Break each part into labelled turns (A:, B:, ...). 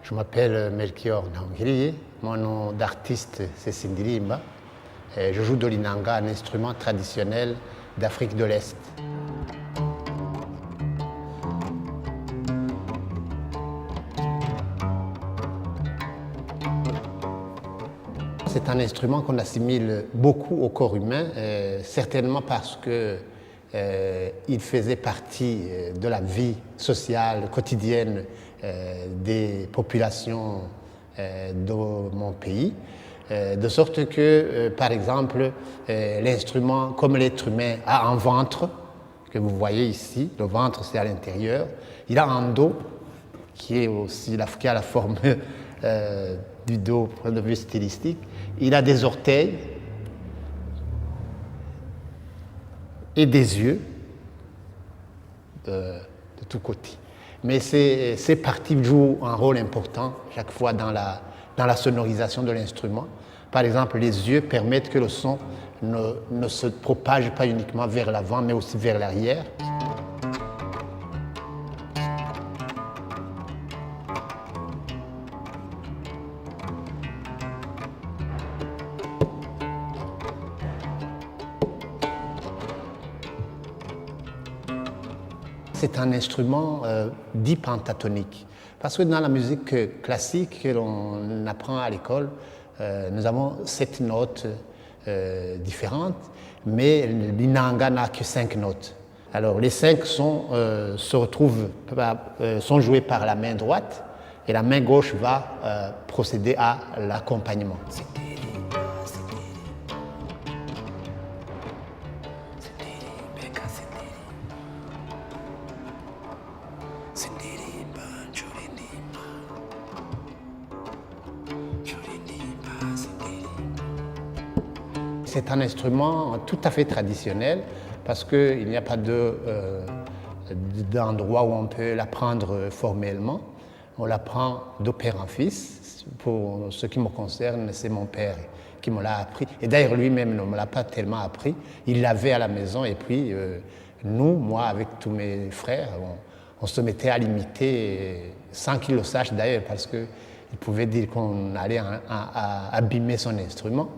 A: Je m'appelle Melchior Ndangiriye, mon nom d'artiste c'est Sindirimba. Et je joue de l'inanga, un instrument traditionnel d'Afrique de l'Est. C'est un instrument qu'on assimile beaucoup au corps humain, certainement parce qu'il faisait partie de la vie sociale quotidienne des populations de mon pays. De sorte que, par exemple, l'instrument, comme l'être humain, a un ventre, que vous voyez ici, le ventre c'est à l'intérieur, il a un dos qui a la forme du dos, point de vue stylistique, il a des orteils et des yeux de tous côtés. Mais ces parties jouent un rôle important chaque fois dans la sonorisation de l'instrument. Par exemple, les yeux permettent que le son ne se propage pas uniquement vers l'avant, mais aussi vers l'arrière. C'est un instrument dit pentatonique. Parce que dans la musique classique que l'on apprend à l'école, nous avons 7 notes différentes, mais l'inanga n'a que 5 notes. Alors les 5 sont joués par la main droite et la main gauche va procéder à l'accompagnement. C'est un instrument tout à fait traditionnel parce qu'il n'y a pas d'endroit où on peut l'apprendre formellement. On l'apprend de père en fils. Pour ce qui me concerne, c'est mon père qui me l'a appris. Et d'ailleurs, lui-même ne me l'a pas tellement appris. Il l'avait à la maison et puis nous, moi avec tous mes frères, on se mettait à l'imiter sans qu'il le sache d'ailleurs parce qu'il pouvait dire qu'on allait abîmer son instrument.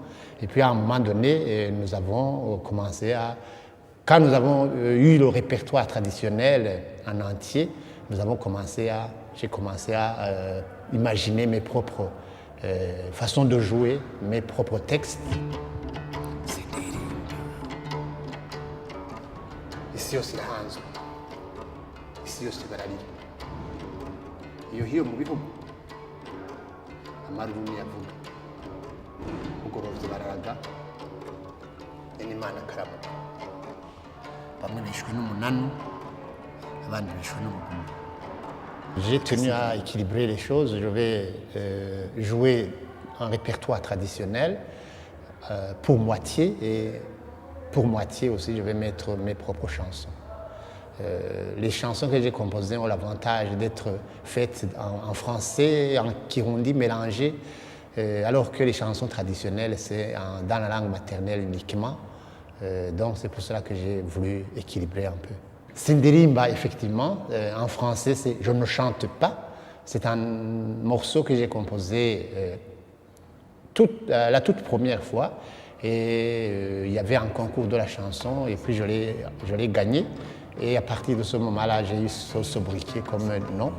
A: Et puis à un moment donné, nous avons commencé quand nous avons eu le répertoire traditionnel en entier, j'ai commencé à imaginer mes propres façons de jouer, mes propres textes. Ici aussi hanzo, ici aussi barari. Iyo hiyo mu bihugu amarurimi yavuga. Ugorovye bararaga n'Imana karamuka. Bamwe bishwe n'umunanu, abandi bishwe n'umugumu. J'ai tenu à équilibrer les choses. Je vais jouer un répertoire traditionnel pour moitié et pour moitié aussi je vais mettre mes propres chansons. Les chansons que j'ai composées ont l'avantage d'être faites en français, en kirundi mélangé, alors que les chansons traditionnelles, c'est dans la langue maternelle uniquement. Donc c'est pour cela que j'ai voulu équilibrer un peu. Sindirimba, effectivement, en français, c'est « Je ne chante pas ». C'est un morceau que j'ai composé la toute première fois. Et il y avait un concours de la chanson et puis je l'ai gagné. Et à partir de ce moment-là, j'ai eu ce sobriquet comme nom.